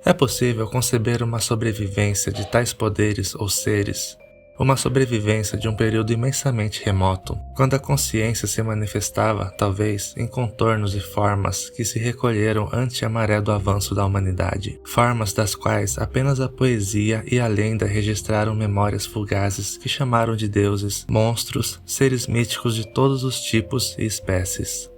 É possível conceber uma sobrevivência de tais poderes ou seres, uma sobrevivência de um período imensamente remoto, quando a consciência se manifestava, talvez, em contornos e formas que se recolheram ante a maré do avanço da humanidade, formas das quais apenas a poesia e a lenda registraram memórias fugazes que chamaram de deuses, monstros, seres míticos de todos os tipos e espécies.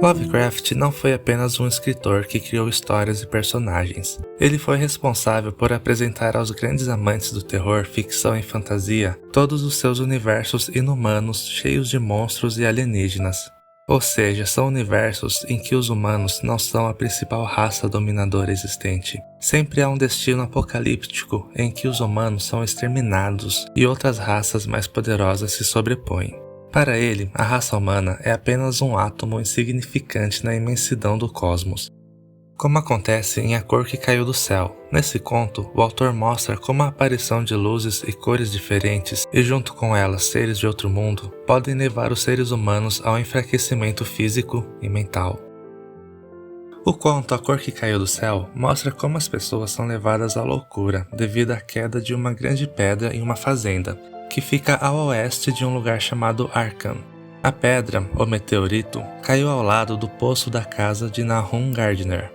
Lovecraft não foi apenas um escritor que criou histórias e personagens. Ele foi responsável por apresentar aos grandes amantes do terror, ficção e fantasia todos os seus universos inumanos cheios de monstros e alienígenas. Ou seja, são universos em que os humanos não são a principal raça dominadora existente. Sempre há um destino apocalíptico em que os humanos são exterminados e outras raças mais poderosas se sobrepõem. Para ele, a raça humana é apenas um átomo insignificante na imensidão do cosmos. Como acontece em A Cor que Caiu do Céu. Nesse conto, o autor mostra como a aparição de luzes e cores diferentes, e junto com elas seres de outro mundo, podem levar os seres humanos ao enfraquecimento físico e mental. O conto A Cor que Caiu do Céu mostra como as pessoas são levadas à loucura devido à queda de uma grande pedra em uma fazenda, que fica ao oeste de um lugar chamado Arkham. A pedra, ou meteorito, caiu ao lado do poço da casa de Nahum Gardner.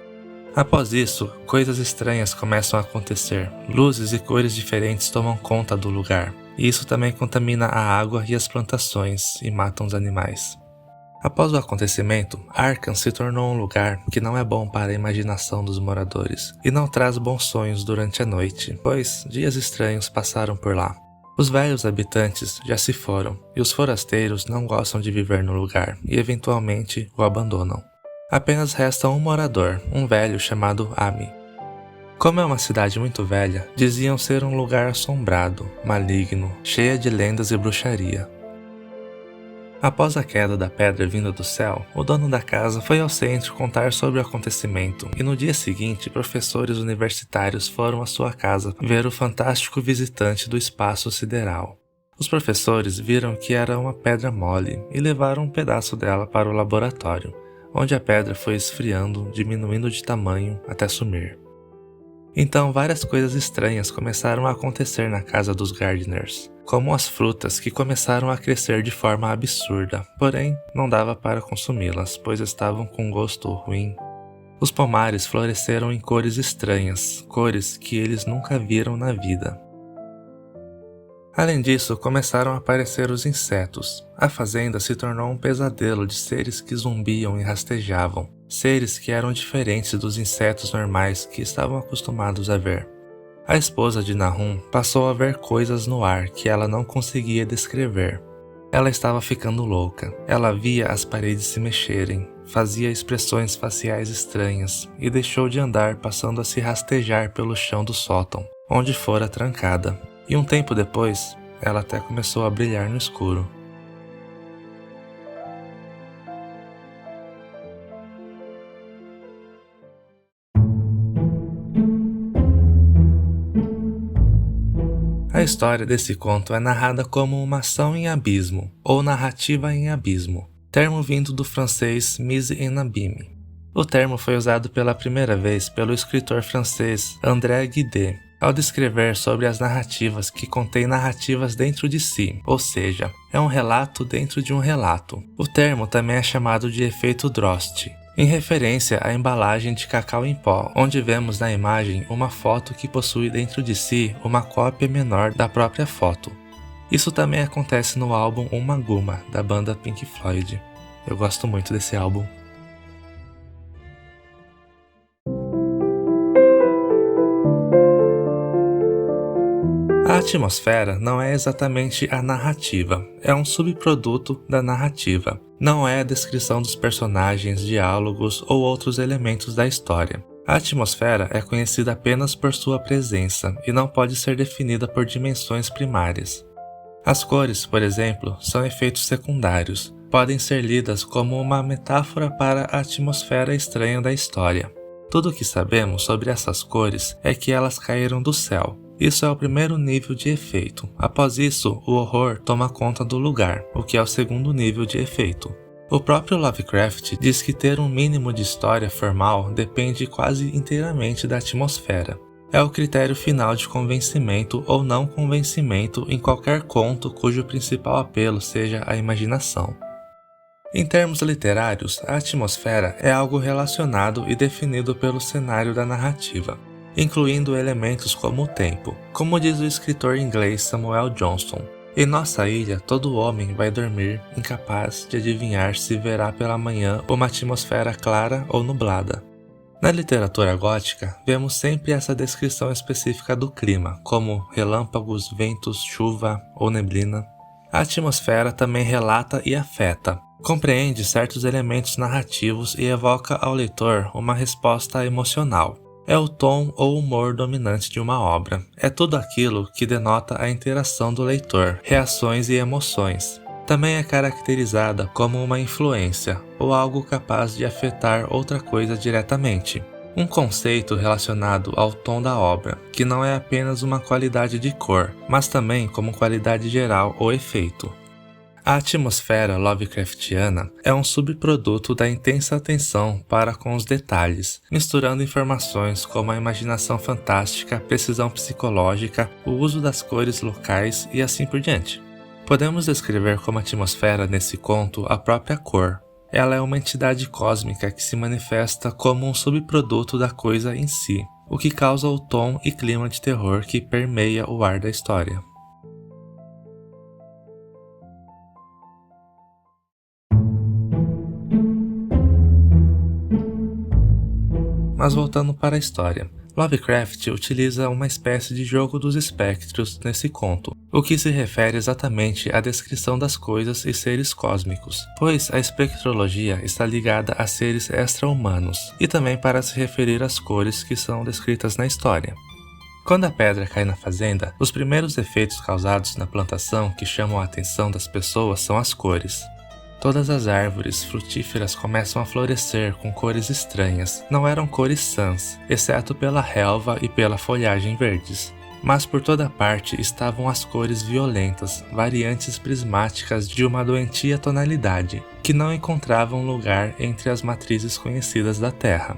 Após isso, coisas estranhas começam a acontecer. Luzes e cores diferentes tomam conta do lugar, e isso também contamina a água e as plantações e mata os animais. Após o acontecimento, Arkham se tornou um lugar que não é bom para a imaginação dos moradores, e não traz bons sonhos durante a noite, pois dias estranhos passaram por lá. Os velhos habitantes já se foram, e os forasteiros não gostam de viver no lugar e eventualmente o abandonam. Apenas resta um morador, um velho chamado Amy. Como é uma cidade muito velha, diziam ser um lugar assombrado, maligno, cheia de lendas e bruxaria. Após a queda da pedra vinda do céu, o dono da casa foi ao centro contar sobre o acontecimento, e no dia seguinte, professores universitários foram à sua casa ver o fantástico visitante do espaço sideral. Os professores viram que era uma pedra mole e levaram um pedaço dela para o laboratório, onde a pedra foi esfriando, diminuindo de tamanho até sumir. Então várias coisas estranhas começaram a acontecer na casa dos Gardners, como as frutas que começaram a crescer de forma absurda, porém não dava para consumi-las, pois estavam com gosto ruim. Os pomares floresceram em cores estranhas, cores que eles nunca viram na vida. Além disso, começaram a aparecer os insetos. A fazenda se tornou um pesadelo de seres que zumbiam e rastejavam, seres que eram diferentes dos insetos normais que estavam acostumados a ver. A esposa de Nahum passou a ver coisas no ar que ela não conseguia descrever. Ela estava ficando louca. Ela via as paredes se mexerem, fazia expressões faciais estranhas e deixou de andar, passando a se rastejar pelo chão do sótão, onde fora trancada. E um tempo depois, ela até começou a brilhar no escuro. A história desse conto é narrada como uma ação em abismo, ou narrativa em abismo, termo vindo do francês mise en abîme. O termo foi usado pela primeira vez pelo escritor francês André Gide, ao descrever sobre as narrativas que contêm narrativas dentro de si, ou seja, é um relato dentro de um relato. O termo também é chamado de efeito Drost, em referência à embalagem de cacau em pó, onde vemos na imagem uma foto que possui dentro de si uma cópia menor da própria foto. Isso também acontece no álbum Uma Guma, da banda Pink Floyd. Eu gosto muito desse álbum. A atmosfera não é exatamente a narrativa, é um subproduto da narrativa. Não é a descrição dos personagens, diálogos ou outros elementos da história. A atmosfera é conhecida apenas por sua presença e não pode ser definida por dimensões primárias. As cores, por exemplo, são efeitos secundários. Podem ser lidas como uma metáfora para a atmosfera estranha da história. Tudo o que sabemos sobre essas cores é que elas caíram do céu. Isso é o primeiro nível de efeito. Após isso, o horror toma conta do lugar, o que é o segundo nível de efeito. O próprio Lovecraft diz que ter um mínimo de história formal depende quase inteiramente da atmosfera. É o critério final de convencimento ou não convencimento em qualquer conto cujo principal apelo seja a imaginação. Em termos literários, a atmosfera é algo relacionado e definido pelo cenário da narrativa, incluindo elementos como o tempo. Como diz o escritor inglês Samuel Johnson, em nossa ilha todo homem vai dormir incapaz de adivinhar se verá pela manhã uma atmosfera clara ou nublada. Na literatura gótica, vemos sempre essa descrição específica do clima, como relâmpagos, ventos, chuva ou neblina. A atmosfera também relata e afeta, compreende certos elementos narrativos e evoca ao leitor uma resposta emocional. É o tom ou humor dominante de uma obra. É tudo aquilo que denota a interação do leitor, reações e emoções. Também é caracterizada como uma influência, ou algo capaz de afetar outra coisa diretamente. Um conceito relacionado ao tom da obra, que não é apenas uma qualidade de cor, mas também como qualidade geral ou efeito. A atmosfera Lovecraftiana é um subproduto da intensa atenção para com os detalhes, misturando informações como a imaginação fantástica, precisão psicológica, o uso das cores locais e assim por diante. Podemos descrever como atmosfera nesse conto a própria cor. Ela é uma entidade cósmica que se manifesta como um subproduto da coisa em si, o que causa o tom e clima de terror que permeia o ar da história. Mas voltando para a história, Lovecraft utiliza uma espécie de jogo dos espectros nesse conto, o que se refere exatamente à descrição das coisas e seres cósmicos, pois a espectrologia está ligada a seres extra-humanos, e também para se referir às cores que são descritas na história. Quando a pedra cai na fazenda, os primeiros efeitos causados na plantação que chamam a atenção das pessoas são as cores. Todas as árvores frutíferas começam a florescer com cores estranhas. Não eram cores sãs, exceto pela relva e pela folhagem verdes. Mas por toda parte estavam as cores violentas, variantes prismáticas de uma doentia tonalidade, que não encontravam lugar entre as matrizes conhecidas da Terra.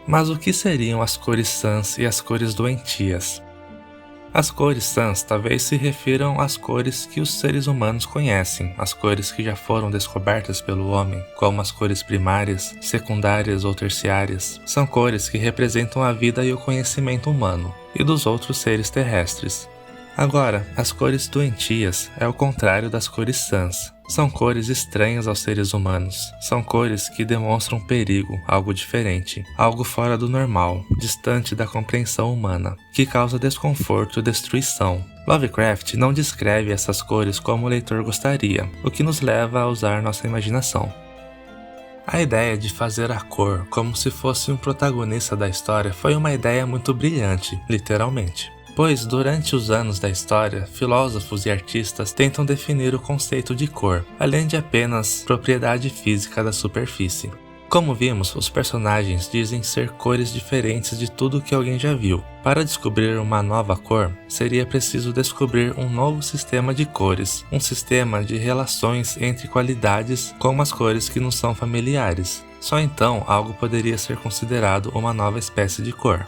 Mas o que seriam as cores sãs e as cores doentias? As cores sãs talvez se refiram às cores que os seres humanos conhecem, as cores que já foram descobertas pelo homem, como as cores primárias, secundárias ou terciárias. São cores que representam a vida e o conhecimento humano, e dos outros seres terrestres. Agora, as cores doentias é o contrário das cores sãs. São cores estranhas aos seres humanos. São cores que demonstram perigo, algo diferente, algo fora do normal, distante da compreensão humana, que causa desconforto e destruição. Lovecraft não descreve essas cores como o leitor gostaria, o que nos leva a usar nossa imaginação. A ideia de fazer a cor como se fosse um protagonista da história foi uma ideia muito brilhante, literalmente. Pois, durante os anos da história, filósofos e artistas tentam definir o conceito de cor, além de apenas propriedade física da superfície. Como vimos, os personagens dizem ser cores diferentes de tudo que alguém já viu. Para descobrir uma nova cor, seria preciso descobrir um novo sistema de cores, um sistema de relações entre qualidades com as cores que nos são familiares. Só então algo poderia ser considerado uma nova espécie de cor.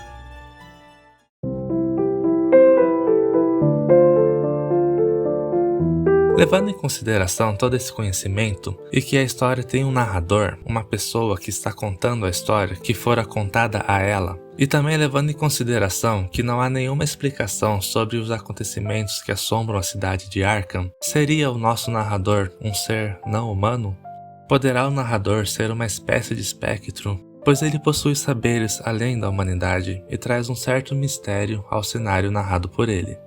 Levando em consideração todo esse conhecimento e que a história tem um narrador, uma pessoa que está contando a história que fora contada a ela, e também levando em consideração que não há nenhuma explicação sobre os acontecimentos que assombram a cidade de Arkham, seria o nosso narrador um ser não humano? Poderá o narrador ser uma espécie de espectro, pois ele possui saberes além da humanidade e traz um certo mistério ao cenário narrado por ele.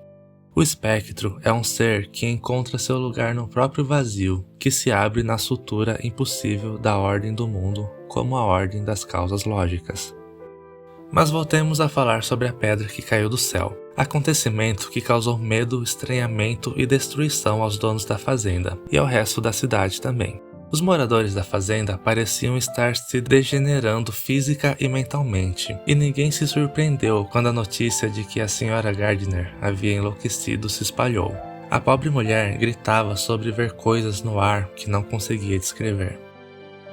O espectro é um ser que encontra seu lugar no próprio vazio, que se abre na sutura impossível da ordem do mundo, como a ordem das causas lógicas. Mas voltemos a falar sobre a pedra que caiu do céu, acontecimento que causou medo, estranhamento e destruição aos donos da fazenda, e ao resto da cidade também. Os moradores da fazenda pareciam estar se degenerando física e mentalmente, e ninguém se surpreendeu quando a notícia de que a Sra. Gardner havia enlouquecido se espalhou. A pobre mulher gritava sobre ver coisas no ar que não conseguia descrever.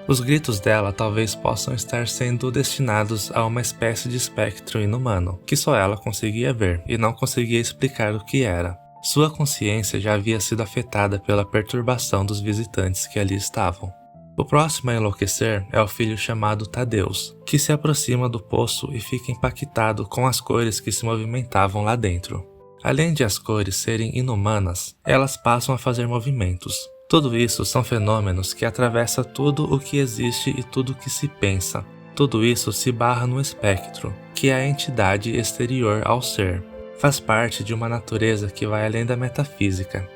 Os gritos dela talvez possam estar sendo destinados a uma espécie de espectro inumano, que só ela conseguia ver e não conseguia explicar o que era. Sua consciência já havia sido afetada pela perturbação dos visitantes que ali estavam. O próximo a enlouquecer é o filho chamado Tadeus, que se aproxima do poço e fica impactado com as cores que se movimentavam lá dentro. Além de as cores serem inumanas, elas passam a fazer movimentos. Tudo isso são fenômenos que atravessam tudo o que existe e tudo o que se pensa. Tudo isso se barra no espectro, que é a entidade exterior ao ser. Faz parte de uma natureza que vai além da metafísica.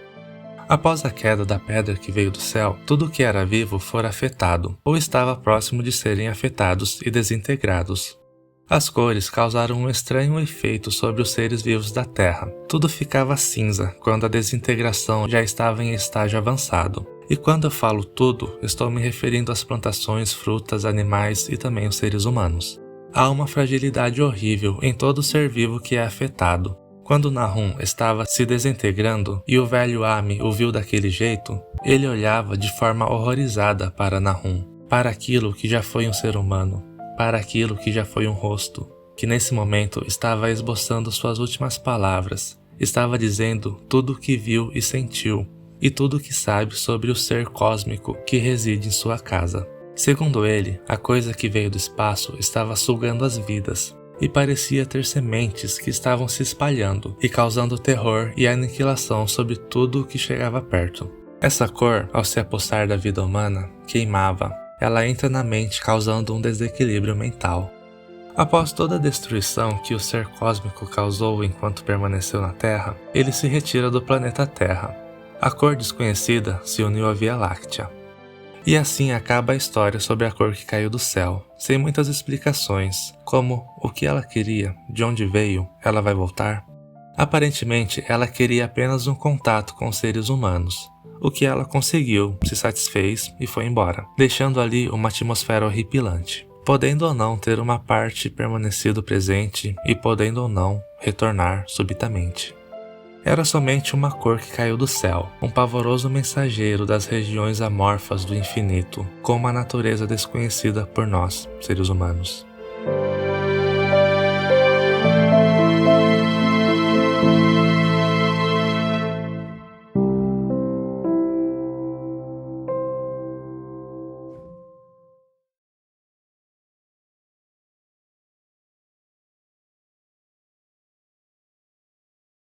Após a queda da pedra que veio do céu, tudo o que era vivo fora afetado, ou estava próximo de serem afetados e desintegrados. As cores causaram um estranho efeito sobre os seres vivos da Terra. Tudo ficava cinza quando a desintegração já estava em estágio avançado. E quando eu falo tudo, estou me referindo às plantações, frutas, animais e também os seres humanos. Há uma fragilidade horrível em todo ser vivo que é afetado. Quando Nahum estava se desintegrando e o velho Ami o viu daquele jeito, ele olhava de forma horrorizada para Nahum, para aquilo que já foi um ser humano, para aquilo que já foi um rosto, que nesse momento estava esboçando suas últimas palavras, estava dizendo tudo o que viu e sentiu, e tudo o que sabe sobre o ser cósmico que reside em sua casa. Segundo ele, a coisa que veio do espaço estava sugando as vidas, e parecia ter sementes que estavam se espalhando e causando terror e aniquilação sobre tudo o que chegava perto. Essa cor, ao se apossar da vida humana, queimava. Ela entra na mente causando um desequilíbrio mental. Após toda a destruição que o ser cósmico causou enquanto permaneceu na Terra, ele se retira do planeta Terra. A cor desconhecida se uniu à Via Láctea. E assim acaba a história sobre a cor que caiu do céu, sem muitas explicações, como o que ela queria, de onde veio, ela vai voltar. Aparentemente, ela queria apenas um contato com os seres humanos, o que ela conseguiu, se satisfez e foi embora, deixando ali uma atmosfera horripilante, podendo ou não ter uma parte permanecido presente e podendo ou não retornar subitamente. Era somente uma cor que caiu do céu, um pavoroso mensageiro das regiões amorfas do infinito, com uma natureza desconhecida por nós, seres humanos.